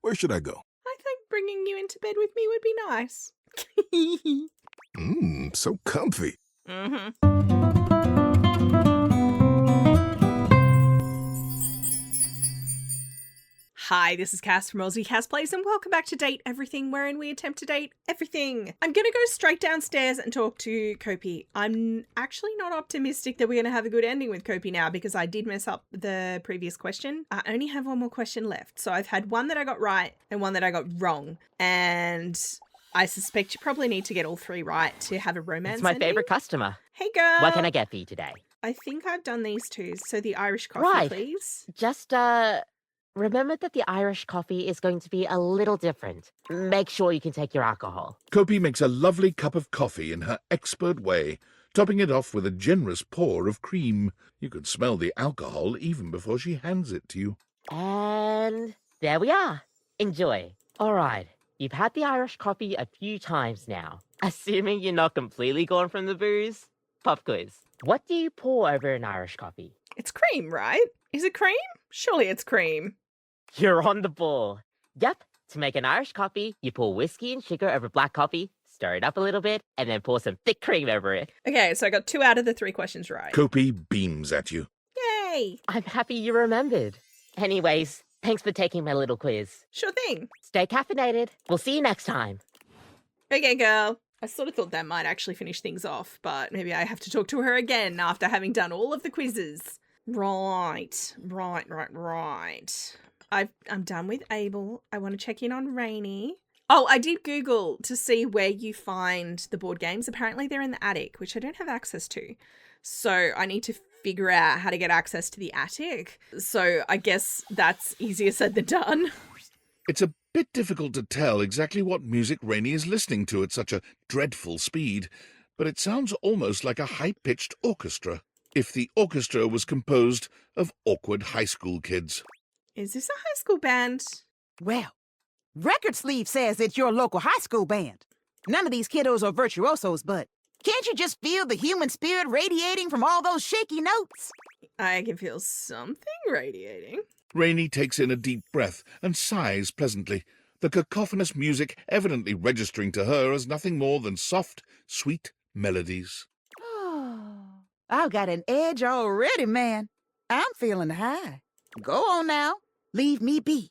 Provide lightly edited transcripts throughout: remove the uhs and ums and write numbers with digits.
Where should I go? I think bringing you into bed with me would be nice. So comfy. Hi, this is Cass from Aussie Cass Plays, and welcome back to Date Everything, wherein we attempt to date everything. I'm gonna go straight downstairs and talk to Kopi. I'm actually not optimistic that we're gonna have a good ending with Kopi now, because I did mess up the previous question. I only have one more question left, so I've had one that I got right and one that I got wrong, and I suspect you probably need to get all three right to have a romance It's my ending. favorite customer. Hey girl! What can I get for you today? I think I've done these two, so the Irish coffee, Right. please. Just, remember that the Irish coffee is going to be a little different. Make sure you can take your alcohol. Kopi makes a lovely cup of coffee in her expert way, topping it off with a generous pour of cream. You could smell the alcohol even before she hands it to you. And there we are. Enjoy. All right. You've had the Irish coffee a few times now. Assuming you're not completely gone from the booze. Pop quiz. What do you pour over an Irish coffee? It's cream, right? Is it cream? Surely it's cream. You're on the ball. Yep. To make an Irish coffee, you pour whiskey and sugar over black coffee, stir it up a little bit, and then pour some thick cream over it. Okay, so I got 2 out of the 3 questions right. Kopi beams at you. Yay! I'm happy you remembered. Anyways, thanks for taking my little quiz. Sure thing. Stay caffeinated. We'll see you next time. Okay, girl. I sort of thought that might actually finish things off, but maybe I have to talk to her again after having done all of the quizzes. Right. I'm done with Abel. I want to check in on Rainy. Oh, I did Google to see where you find the board games. Apparently they're in the attic, which I don't have access to. So I need to figure out how to get access to the attic. So I guess that's easier said than done. It's a bit difficult to tell exactly what music Rainey is listening to at such a dreadful speed, but it sounds almost like a high-pitched orchestra, if the orchestra was composed of awkward high school kids. Is this a high school band? Well, Record Sleeve says it's your local high school band. None of these kiddos are virtuosos, but can't you just feel the human spirit radiating from all those shaky notes? I can feel something radiating. Rainey takes in a deep breath and sighs pleasantly, the cacophonous music evidently registering to her as nothing more than soft, sweet melodies. Oh, I've got an edge already, man. I'm feeling high. Go on now. Leave me be.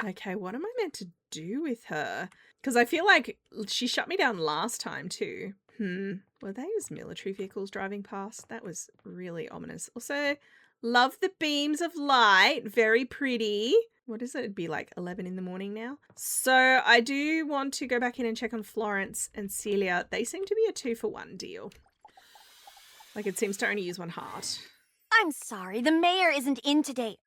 Okay, what am I meant to do with her? Because I feel like she shut me down last time too. Were those military vehicles driving past? That was really ominous. Also, love the beams of light. Very pretty. What is it? It'd be like 11 in the morning now. So I do want to go back in and check on Florence and Celia. They seem to be a 2-for-1 deal. Like it seems to only use 1 heart. I'm sorry, the mayor isn't in today.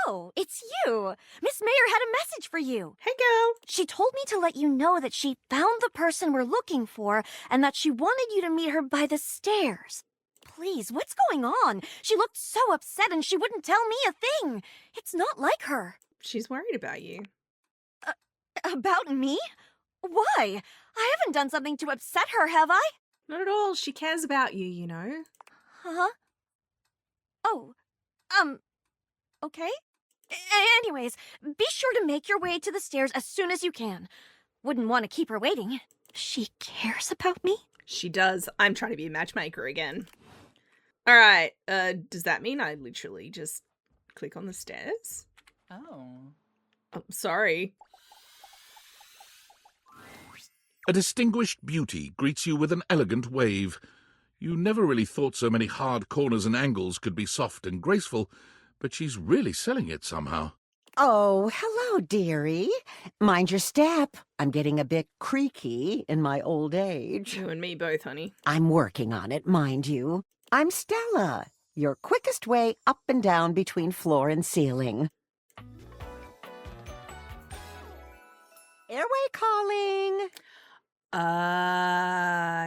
Oh, it's you. Miss Mayor had a message for you. Hey, girl. She told me to let you know that she found the person we're looking for and that she wanted you to meet her by the stairs. Please, what's going on? She looked so upset and she wouldn't tell me a thing. It's not like her. She's worried about you. About me? Why? I haven't done something to upset her, have I? Not at all. She cares about you, you know. Huh? Oh, okay. Anyways, be sure to make your way to the stairs as soon as you can. Wouldn't want to keep her waiting. She cares about me? She does. I'm trying to be a matchmaker again. All right. Does that mean I literally just click on the stairs? Oh. Oh, sorry. A distinguished beauty greets you with an elegant wave. You never really thought so many hard corners and angles could be soft and graceful, but she's really selling it somehow. Oh, hello, dearie. Mind your step. I'm getting a bit creaky in my old age. You and me both, honey. I'm working on it, mind you. I'm Stella, your quickest way up and down between floor and ceiling. Airway calling.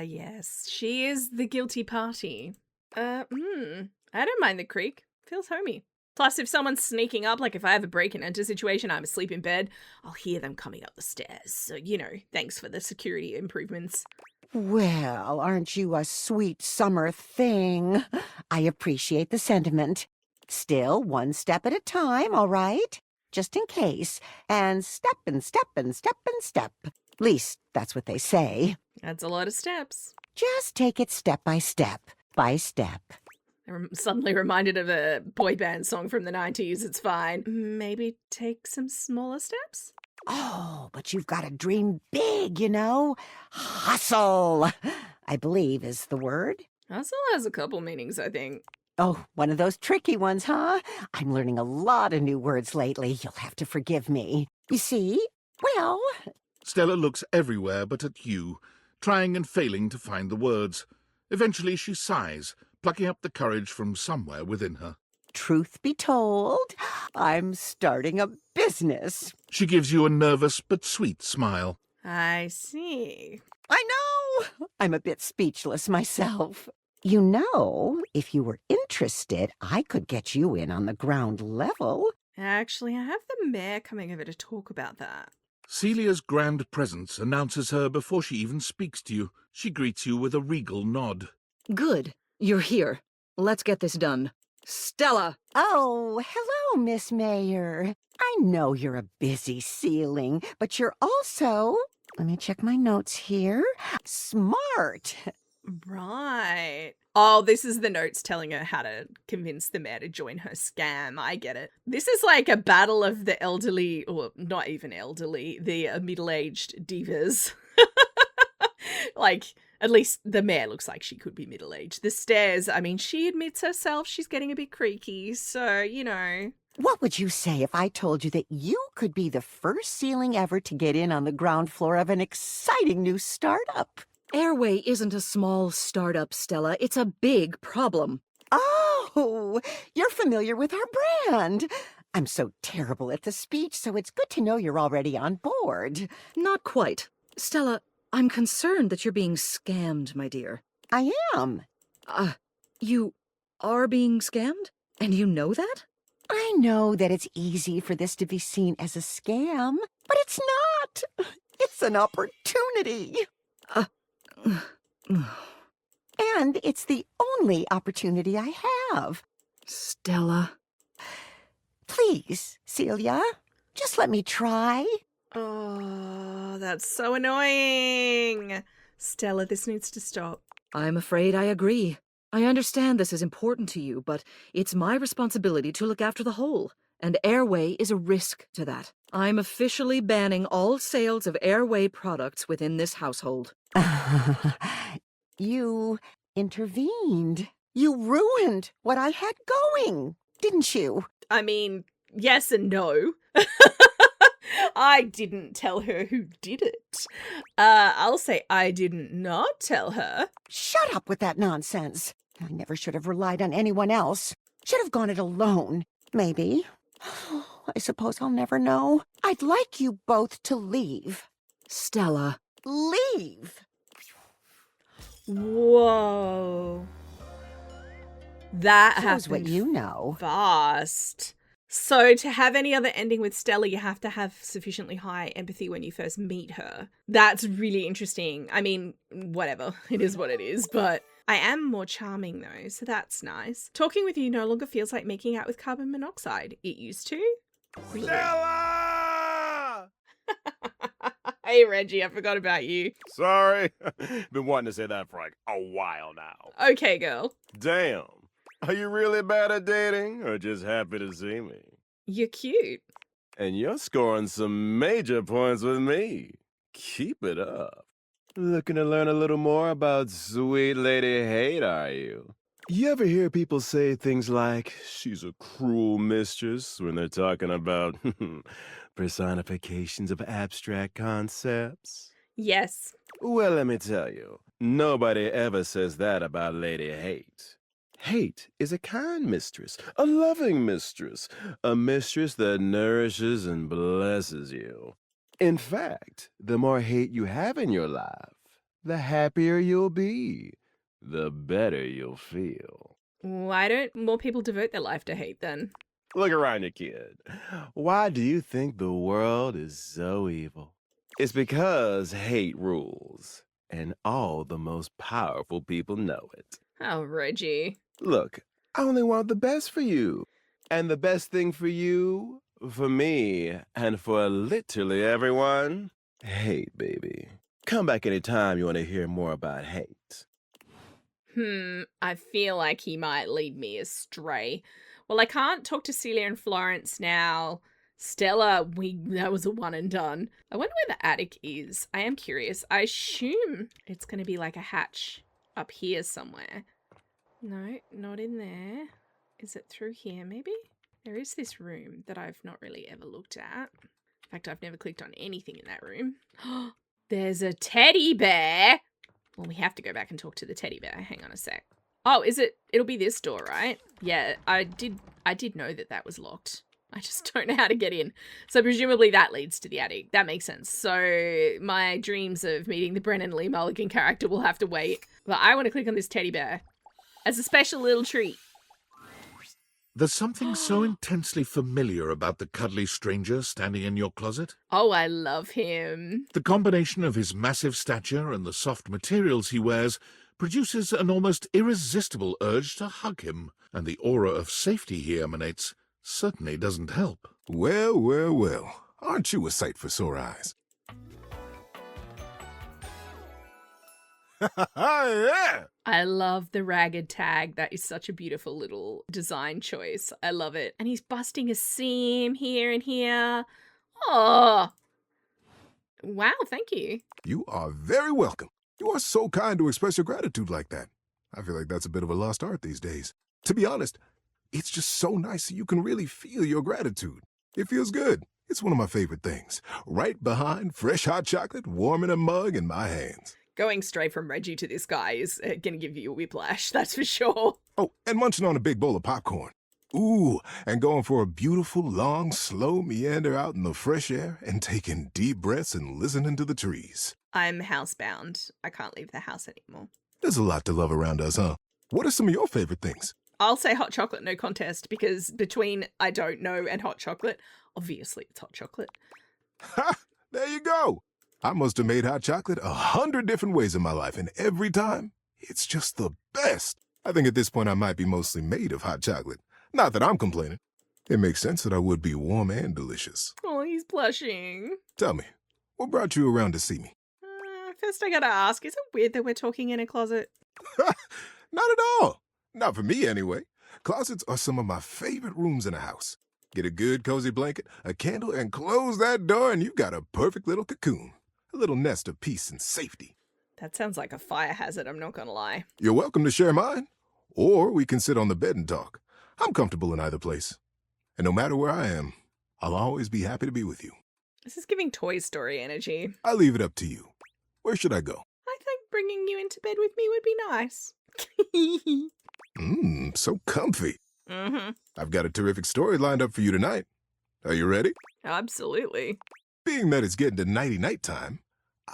Yes. She is the guilty party. I don't mind the creak. Feels homey. Plus, if someone's sneaking up, like if I have a break and enter situation, I'm asleep in bed, I'll hear them coming up the stairs. So, you know, thanks for the security improvements. Well, aren't you a sweet summer thing? I appreciate the sentiment. Still, one step at a time, all right? just in case, and step and step and step and step. At least, that's what they say. That's a lot of steps. Just take it step by step, by step. I'm suddenly reminded of a boy band song from the 90s. It's fine. Maybe take some smaller steps? Oh, but you've got to dream big, you know? Hustle, I believe is the word. Hustle has a couple meanings, I think. Oh, one of those tricky ones, huh? I'm learning a lot of new words lately. You'll have to forgive me. You see? Well, Stella looks everywhere but at you, trying and failing to find the words. Eventually she sighs, plucking up the courage from somewhere within her. truth be told, I'm starting a business. She gives you a nervous but sweet smile. I see. I know! I'm a bit speechless myself. You know, if you were interested, I could get you in on the ground level. Actually, I have the mayor coming over to talk about that. Celia's grand presence announces her before she even speaks to you. She greets you with a regal nod. Good. You're here. Let's get this done. Stella! Oh, hello, Miss Mayor. I know you're a busy ceiling, but you're also, let me check my notes here, smart. Right. Oh, this is the notes telling her how to convince the mayor to join her scam. I get it. This is like a battle of the elderly, or not even elderly, the middle-aged divas. Like, at least the mayor looks like she could be middle-aged. The stairs, I mean, she admits herself she's getting a bit creaky, so, you know. What would you say if I told you that you could be the first ceiling ever to get in on the ground floor of an exciting new startup? Airway isn't a small startup, Stella. It's a big problem. Oh, you're familiar with our brand. I'm so terrible at the speech, so it's good to know you're already on board. Not quite. Stella, I'm concerned that you're being scammed, my dear. I am. You are being scammed? And you know that? I know that it's easy for this to be seen as a scam, but it's not. It's an opportunity. And it's the only opportunity I have. Stella. Please, Celia, just let me try. Oh, that's so annoying. Stella, this needs to stop. I'm afraid I agree. I understand this is important to you, but it's my responsibility to look after the whole, and Airway is a risk to that. I'm officially banning all sales of Airway products within this household. You intervened. You ruined what I had going, didn't you? I mean, yes and no. I didn't tell her who did it. I'll say I did not tell her. Shut up with that nonsense. I never should have relied on anyone else. Should have gone it alone. Maybe. I suppose I'll never know. I'd like you both to leave. Stella. Leave! Whoa. That Shows happened what you know. fast. So to have any other ending with Stella, you have to have sufficiently high empathy when you first meet her. That's really interesting. I mean, whatever. It is what it is, but I am more charming though, so that's nice. Talking with you no longer feels like making out with carbon monoxide. It used to. Stella! Hey Reggie, I forgot about you. Sorry. Been wanting to say that for like a while now. Okay, girl. Damn. Are you really bad at dating or just happy to see me? You're cute. And you're scoring some major points with me. Keep it up. Looking to learn a little more about sweet Lady Hate, are you? You ever hear people say things like, she's a cruel mistress, when they're talking about personifications of abstract concepts? Yes. Well, let me tell you, nobody ever says that about Lady Hate. Hate is a kind mistress, a loving mistress, a mistress that nourishes and blesses you. In fact, the more hate you have in your life, the happier you'll be, the better you'll feel. Why don't more people devote their life to hate then? Look around you, kid. Why do you think the world is so evil? It's because hate rules, and all the most powerful people know it. Oh, Reggie. Look, I only want the best for you. And the best thing for you For me, and for literally everyone, Hate, baby. Come back anytime you want to hear more about Hate. I feel like he might lead me astray. Well, I can't talk to Celia and Florence now. Stella, that was a one and done. I wonder where the attic is. I am curious. I assume it's going to be like a hatch up here somewhere. No, not in there. Is it through here maybe? There is this room that I've not really ever looked at. In fact, I've never clicked on anything in that room. There's a teddy bear. Well, we have to go back and talk to the teddy bear. Hang on a sec. Oh, is it? It'll be this door, right? Yeah, I did know that was locked. I just don't know how to get in. So presumably that leads to the attic. That makes sense. So my dreams of meeting the Brennan Lee Mulligan character will have to wait. But I want to click on this teddy bear as a special little treat. There's something so intensely familiar about the cuddly stranger standing in your closet. Oh, I love him. The combination of his massive stature and the soft materials he wears produces an almost irresistible urge to hug him, and the aura of safety he emanates certainly doesn't help. Well, well, well. Aren't you a sight for sore eyes? Yeah! I love the ragged tag. That is such a beautiful little design choice. I love it. And he's busting a seam here and here. Oh. Wow, thank you. You are very welcome. You are so kind to express your gratitude like that. I feel like that's a bit of a lost art these days. To be honest, it's just so nice that you can really feel your gratitude. It feels good. It's one of my favorite things. Right behind fresh hot chocolate, warm in a mug in my hands. Going straight from Reggie to this guy is going to give you a whiplash, that's for sure. Oh, and munching on a big bowl of popcorn. Ooh, and going for a beautiful, long, slow meander out in the fresh air and taking deep breaths and listening to the trees. I'm housebound. I can't leave the house anymore. There's a lot to love around us, huh? What are some of your favorite things? I'll say hot chocolate, no contest, because between I don't know and hot chocolate, obviously it's hot chocolate. Ha! There you go. I must have made hot chocolate 100 different ways in my life, and every time, it's just the best. I think at this point I might be mostly made of hot chocolate. Not that I'm complaining. It makes sense that I would be warm and delicious. Oh, he's blushing. Tell me, what brought you around to see me? First I gotta ask, is it weird that we're talking in a closet? Not at all. Not for me, anyway. Closets are some of my favorite rooms in a house. Get a good cozy blanket, a candle, and close that door, and you've got a perfect little cocoon. A little nest of peace and safety. That sounds like a fire hazard, I'm not gonna lie. You're welcome to share mine. Or we can sit on the bed and talk. I'm comfortable in either place. And no matter where I am, I'll always be happy to be with you. This is giving Toy Story energy. I'll leave it up to you. Where should I go? I think bringing you into bed with me would be nice. So comfy. Mm-hmm. I've got a terrific story lined up for you tonight. Are you ready? Absolutely. Being that it's getting to nighty-night time,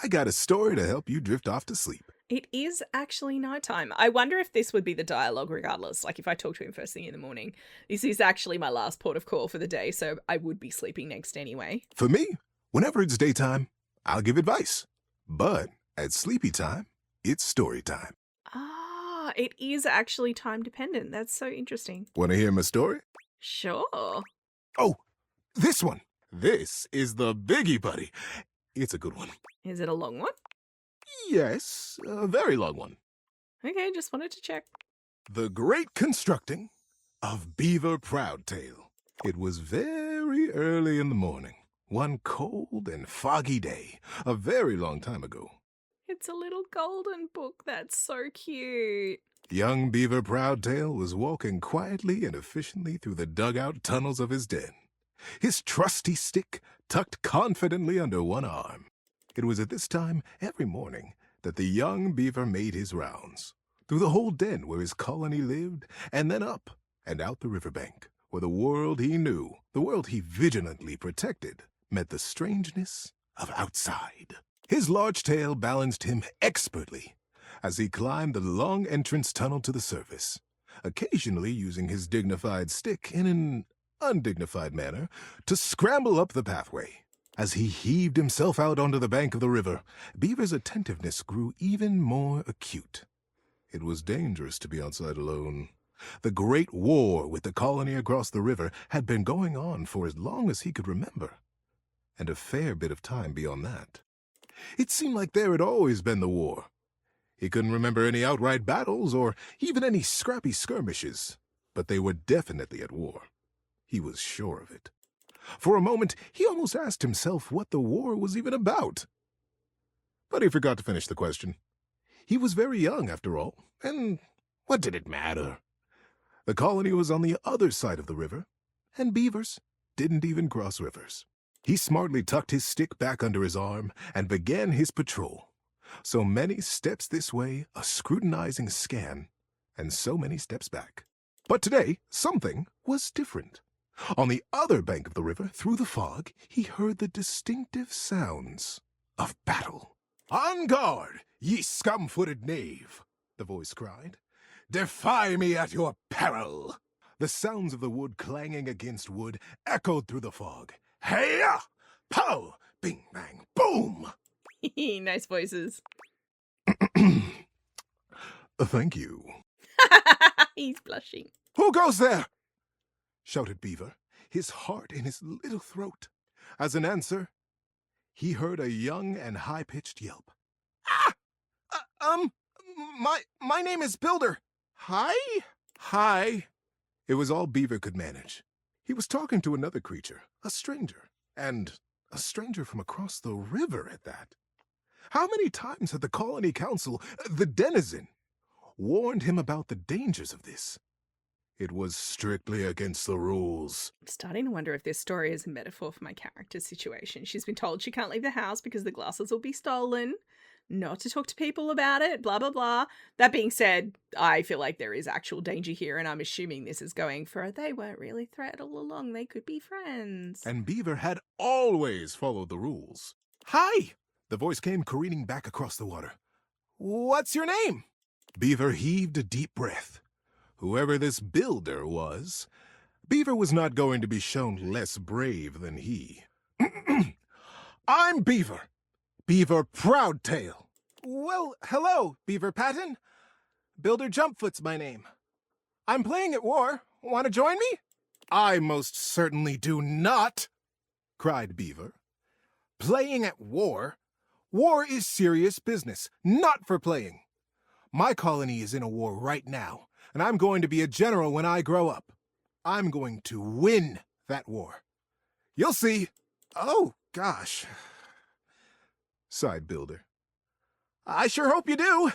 I got a story to help you drift off to sleep. It is actually nighttime. I wonder if this would be the dialogue regardless. Like if I talk to him first thing in the morning. This is actually my last port of call for the day, so I would be sleeping next anyway. For me, whenever it's daytime, I'll give advice. But at sleepy time, it's story time. Ah, it is actually time dependent. That's so interesting. Want to hear my story? Sure. Oh, this one. This is the biggie, buddy. It's a good one. Is it a long one? Yes, a very long one. Okay, just wanted to check. The Great Constructing of Beaver Proudtail. It was very early in the morning, one cold and foggy day, a very long time ago. It's a little golden book. That's so cute. Young Beaver Proudtail was walking quietly and efficiently through the dugout tunnels of his den, his trusty stick tucked confidently under one arm. It was at this time every morning that the young beaver made his rounds, through the whole den where his colony lived, and then up and out the riverbank, where the world he knew, the world he vigilantly protected, met the strangeness of outside. His large tail balanced him expertly as he climbed the long entrance tunnel to the surface, occasionally using his dignified stick in an undignified manner to scramble up the pathway. As he heaved himself out onto the bank of the river, Beaver's attentiveness grew even more acute. It was dangerous to be outside alone, The Great War with the colony across the river had been going on for as long as he could remember, and a fair bit of time beyond that. It seemed like there had always been the war. He couldn't remember any outright battles or even any scrappy skirmishes, but they were definitely at war. He was sure of it. For a moment, he almost asked himself what the war was even about. But he forgot to finish the question. He was very young, after all, and what did it matter? The colony was on the other side of the river, and beavers didn't even cross rivers. He smartly tucked his stick back under his arm and began his patrol. So many steps this way, a scrutinizing scan, and so many steps back. But today, something was different. On the other bank of the river, through the fog, he heard the distinctive sounds of battle. "On guard, ye scum-footed knave!" the voice cried. "Defy me at your peril!" The sounds of the wood clanging against wood echoed through the fog. Hey-ya! Pow! Bing, bang, boom! Nice voices. Thank you. He's blushing. "Who goes there?" shouted Beaver, his heart in his little throat. As an answer, he heard a young and high-pitched yelp. "Ah! My name is Builder. Hi?" "Hi." It was all Beaver could manage. He was talking to another creature, a stranger, and a stranger from across the river at that. How many times had the Colony Council, the Denizen, warned him about the dangers of this? It was strictly against the rules. I'm starting to wonder if this story is a metaphor for my character's situation. She's been told she can't leave the house because the glasses will be stolen, not to talk to people about it, blah, blah, blah. That being said, I feel like there is actual danger here, and I'm assuming this is going for they weren't really threatened all along. They could be friends. And Beaver had always followed the rules. "Hi!" The voice came careening back across the water. "What's your name?" Beaver heaved a deep breath. Whoever this Builder was, Beaver was not going to be shown less brave than he. "I'm Beaver. Beaver Proudtail." "Well, hello, Beaver Patton. Builder Jumpfoot's my name. I'm playing at war. Want to join me?" "I most certainly do not," cried Beaver. "Playing at war? War is serious business, not for playing. My colony is in a war right now, and I'm going to be a general when I grow up. I'm going to win that war. You'll see." "Oh, gosh," sighed Builder. "I sure hope you do.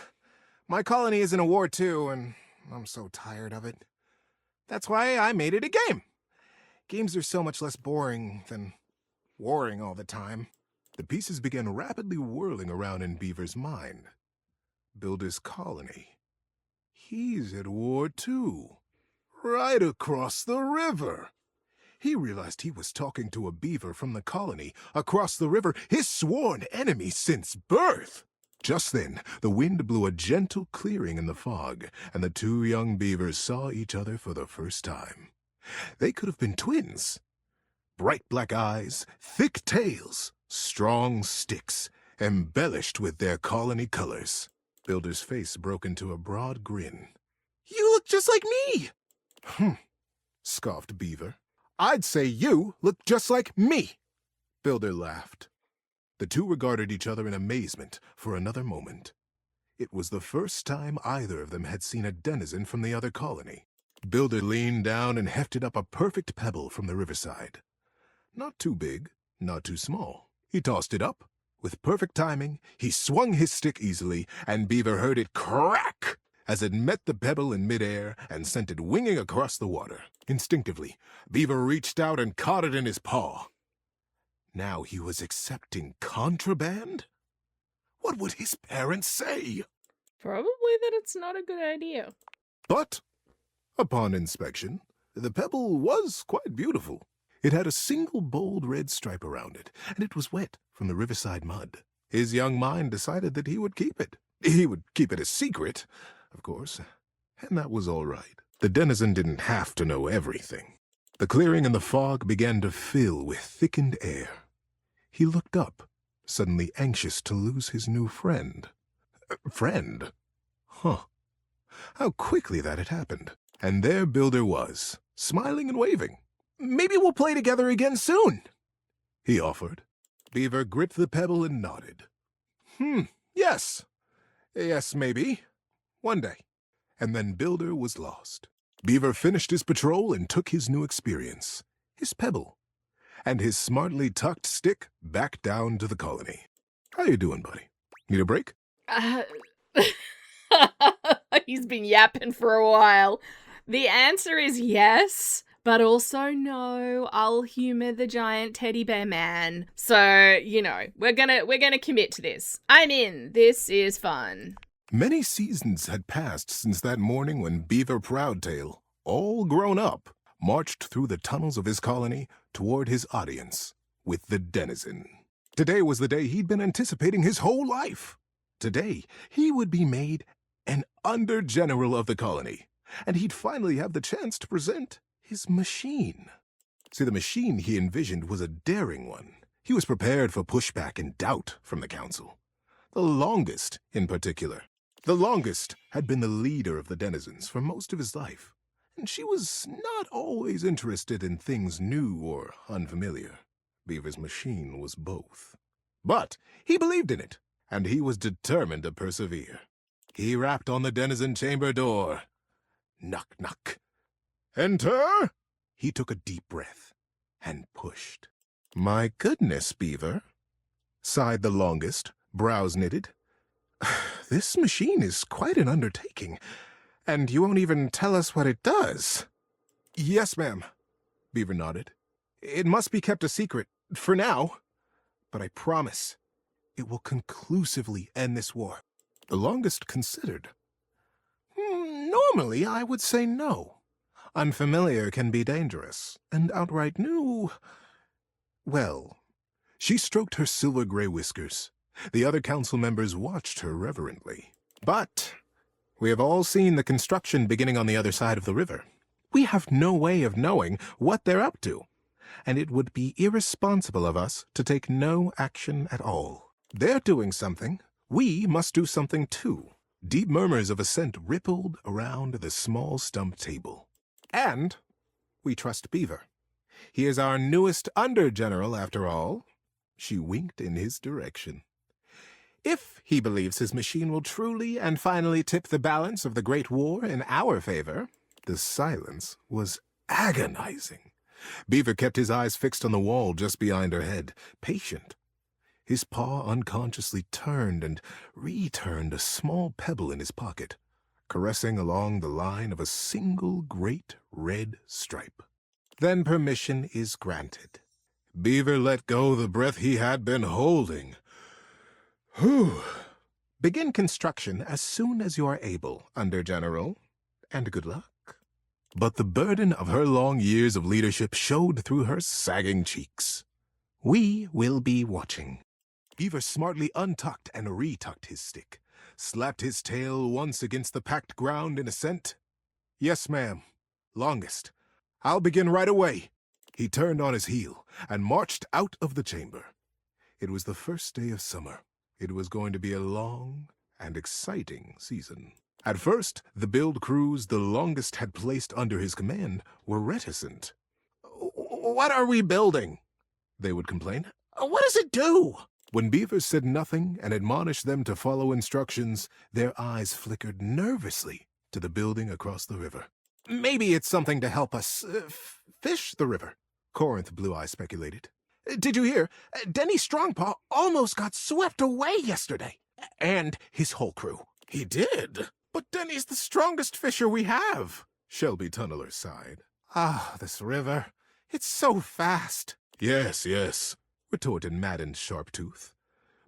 My colony is in a war too, and I'm so tired of it. That's why I made it a game. Games are so much less boring than warring all the time." The pieces began rapidly whirling around in Beaver's mind. Builder's colony. He's at war too. Right across the river. He realized he was talking to a beaver from the colony across the river, his sworn enemy since birth. Just then, the wind blew a gentle clearing in the fog, and the two young beavers saw each other for the first time. They could have been twins. Bright black eyes, thick tails, strong sticks, embellished with their colony colors. Builder's face broke into a broad grin. "You look just like me!" Scoffed Beaver. "I'd say you look just like me!" Builder laughed. The two regarded each other in amazement for another moment. It was the first time either of them had seen a denizen from the other colony. Builder leaned down and hefted up a perfect pebble from the riverside. Not too big, not too small. He tossed it up. With perfect timing, he swung his stick easily, and Beaver heard it crack as it met the pebble in midair and sent it winging across the water. Instinctively, Beaver reached out and caught it in his paw. Now he was accepting contraband? What would his parents say? Probably that it's not a good idea. But, upon inspection, the pebble was quite beautiful. It had a single bold red stripe around it, and it was wet from the riverside mud. His young mind decided that he would keep it. He would keep it a secret, of course, and that was all right. The denizen didn't have to know everything. The clearing and the fog began to fill with thickened air. He looked up, suddenly anxious to lose his new friend. Friend? Huh. How quickly that had happened. And there Builder was, smiling and waving. "Maybe we'll play together again soon," he offered. Beaver gripped the pebble and nodded. Yes. Yes, maybe. One day." And then Builder was lost. Beaver finished his patrol and took his new experience, his pebble, and his smartly tucked stick back down to the colony. "How you doing, buddy? Need a break?" He's been yapping for a while. The answer is yes, but also no. I'll humor the giant teddy bear man. So, we're gonna commit to this. I'm in. This is fun. Many seasons had passed since that morning when Beaver Proudtail, all grown up, marched through the tunnels of his colony toward his audience with the Denizen. Today was the day he'd been anticipating his whole life. Today, he would be made an Under-General of the colony, and he'd finally have the chance to present his machine. See, the machine he envisioned was a daring one. He was prepared for pushback and doubt from the council. The Longest, in particular. The Longest had been the leader of the Denizens for most of his life, and she was not always interested in things new or unfamiliar. Beaver's machine was both. But he believed in it, and he was determined to persevere. He rapped on the Denizen chamber door. Knock, knock. "Enter!" He took a deep breath and pushed. "My goodness, Beaver," sighed the Longest, brows knitted. "This machine is quite an undertaking, and you won't even tell us what it does." "Yes, ma'am," Beaver nodded. "It must be kept a secret, for now. But I promise, it will conclusively end this war." The Longest considered. "Normally, I would say no. Unfamiliar can be dangerous, and outright new... Well," she stroked her silver-gray whiskers. The other council members watched her reverently. "But we have all seen the construction beginning on the other side of the river. We have no way of knowing what they're up to, and it would be irresponsible of us to take no action at all. They're doing something. We must do something too." Deep murmurs of assent rippled around the small stump table. "And we trust Beaver. He is our newest Under-General, after all." She winked in his direction. "If he believes his machine will truly and finally tip the balance of the Great War in our favor." The silence was agonizing. Beaver kept his eyes fixed on the wall just behind her head, patient. His paw unconsciously turned and returned a small pebble in his pocket, caressing along the line of a single great red stripe. "Then permission is granted." Beaver let go the breath he had been holding. "Whew. Begin construction as soon as you are able, Under-General, and good luck." But the burden of her long years of leadership showed through her sagging cheeks. "We will be watching." Beaver smartly untucked and retucked his stick, slapped his tail once against the packed ground in assent. "Yes, ma'am. Longest. I'll begin right away." He turned on his heel and marched out of the chamber. It was the first day of summer. It was going to be a long and exciting season. At first, the build crews the Longest had placed under his command were reticent. "What are we building?" they would complain. "What does it do?" When Beaver said nothing and admonished them to follow instructions, their eyes flickered nervously to the building across the river. "Maybe it's something to help us fish the river," Corinth Blue Eye speculated. "Did you hear? Denny Strongpaw almost got swept away yesterday. And his whole crew." "He did? But Denny's the strongest fisher we have," Shelby Tunneler sighed. "Ah, this river. It's so fast." Yes, retorted maddened Sharptooth.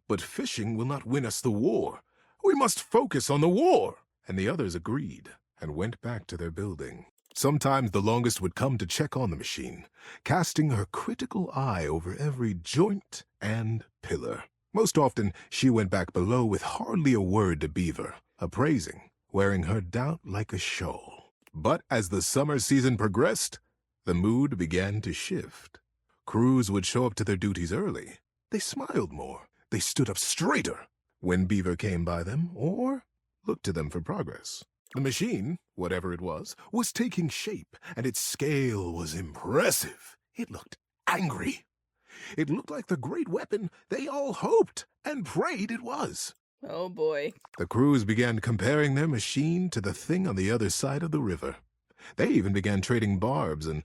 "But fishing will not win us the war. We must focus on the war." And the others agreed and went back to their building. Sometimes the Longest would come to check on the machine, casting her critical eye over every joint and pillar. Most often, she went back below with hardly a word to Beaver, appraising, wearing her doubt like a shawl. But as the summer season progressed, the mood began to shift. Crews would show up to their duties early. They smiled more. They stood up straighter when Beaver came by them or looked to them for progress. The machine Whatever it was taking shape, and its scale was impressive. It looked angry. It looked like the great weapon they all hoped and prayed it was. Oh boy. The crews began comparing their machine to the thing on the other side of the river. They even began trading barbs and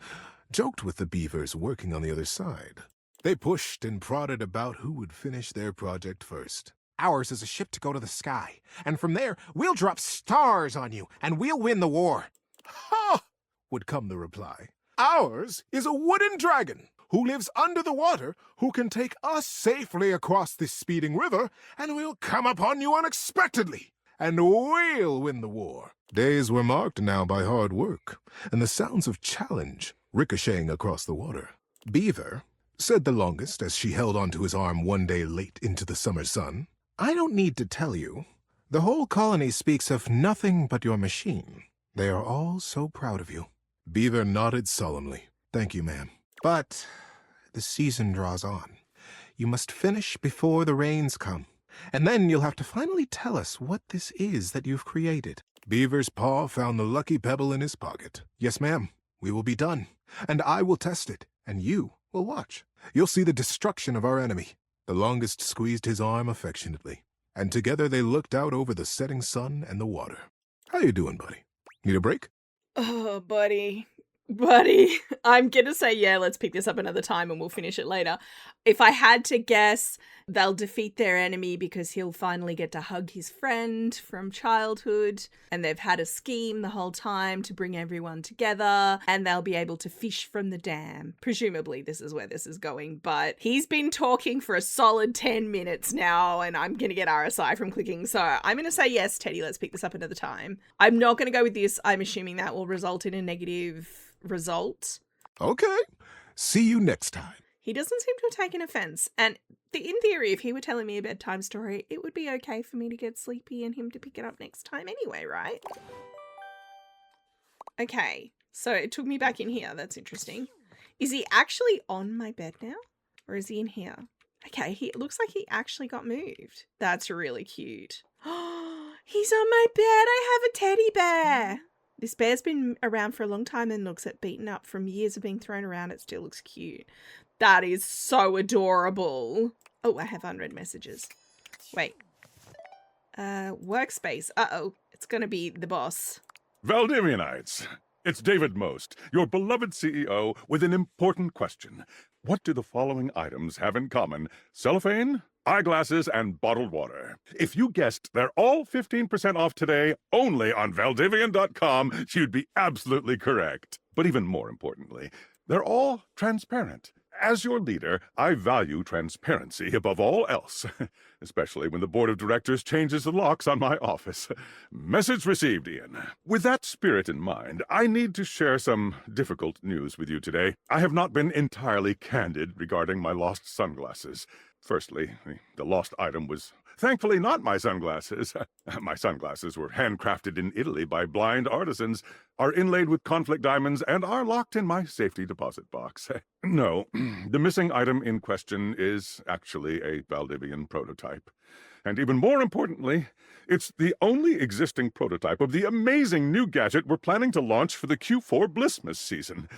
joked with the beavers working on the other side. They pushed and prodded about who would finish their project first. Ours is a ship to go to the sky, and from there, we'll drop stars on you, and we'll win the war. Ha! Would come the reply. Ours is a wooden dragon who lives under the water, who can take us safely across this speeding river, and we'll come upon you unexpectedly, and we'll win the war. Days were marked now by hard work, and the sounds of challenge ricocheting across the water. Beaver said the longest as she held onto his arm one day late into the summer sun, I don't need to tell you. The whole colony speaks of nothing but your machine. They are all so proud of you. Beaver nodded solemnly. Thank you, ma'am. But the season draws on. You must finish before the rains come. And then you'll have to finally tell us what this is that you've created. Beaver's paw found the lucky pebble in his pocket. Yes, ma'am. We will be done. And I will test it. And you will watch. You'll see the destruction of our enemy. The longest squeezed his arm affectionately, and together they looked out over the setting sun and the water. How you doing, buddy? Need a break? Oh, buddy. Buddy. I'm gonna say, yeah, let's pick this up another time and we'll finish it later. If I had to guess, they'll defeat their enemy because he'll finally get to hug his friend from childhood, and they've had a scheme the whole time to bring everyone together, and they'll be able to fish from the dam. Presumably this is where this is going, but he's been talking for a solid 10 minutes now, and I'm gonna get RSI from clicking, so I'm gonna say yes, Teddy, let's pick this up another time. I'm not gonna go with this. I'm assuming that will result in a negative result. Okay. See you next time. He doesn't seem to have taken offense, and in theory, if he were telling me a bedtime story, it would be okay for me to get sleepy and him to pick it up next time anyway, right? Okay, so it took me back in here. That's interesting. Is he actually on my bed now? Or is he in here? Okay, it looks like he actually got moved. That's really cute. Oh, he's on my bed. I have a teddy bear. This bear's been around for a long time and looks at beaten up from years of being thrown around. It still looks cute. That is so adorable. Oh, I have unread messages. Wait. Workspace. Uh-oh. It's gonna be the boss. Valdivianites, it's David Most, your beloved CEO, with an important question. What do the following items have in common? Cellophane, eyeglasses, and bottled water. If you guessed they're all 15% off today, only on Valdivian.com, you'd be absolutely correct. But even more importantly, they're all transparent. As your leader, I value transparency above all else, especially when the board of directors changes the locks on my office. Message received, Ian. With that spirit in mind, I need to share some difficult news with you today. I have not been entirely candid regarding my lost sunglasses. Firstly, the lost item was thankfully not my sunglasses. My sunglasses were handcrafted in Italy by blind artisans, are inlaid with conflict diamonds, and are locked in my safety deposit box. No, the missing item in question is actually a Valdivian prototype. And even more importantly, it's the only existing prototype of the amazing new gadget we're planning to launch for the Q4 Blissmas season.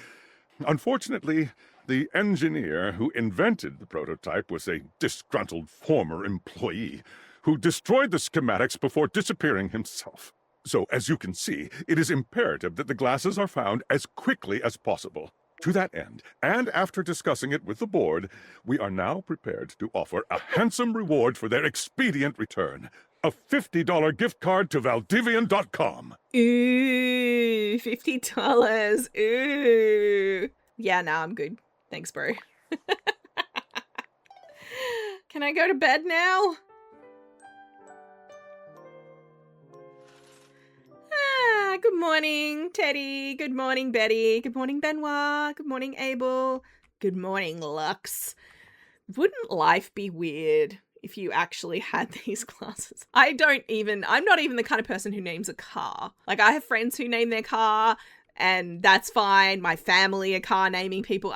Unfortunately, the engineer who invented the prototype was a disgruntled former employee who destroyed the schematics before disappearing himself. So, as you can see, it is imperative that the glasses are found as quickly as possible. To that end, and after discussing it with the board, we are now prepared to offer a handsome reward for their expedient return. A $50 gift card to Valdivian.com. Ooh, $50. Ooh. Yeah, nah, I'm good. Thanks, bro. Can I go to bed now? Good morning, Teddy. Good morning, Betty. Good morning, Benoit. Good morning, Abel. Good morning, Lux. Wouldn't life be weird if you actually had these glasses? I'm not even the kind of person who names a car. Like, I have friends who name their car, and that's fine. My family are car naming people.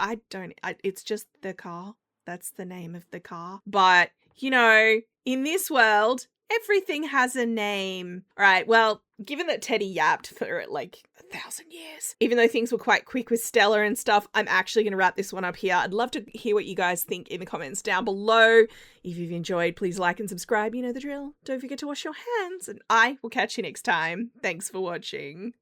It's just the car. That's the name of the car. But, you know, in this world, Everything has a name. All right, well, given that Teddy yapped for like 1,000 years, even though things were quite quick with Stella and stuff, I'm actually going to wrap this one up here. I'd love to hear what you guys think in the comments down below. If you've enjoyed, please like and subscribe. You know the drill. Don't forget to wash your hands, and I will catch you next time. Thanks for watching.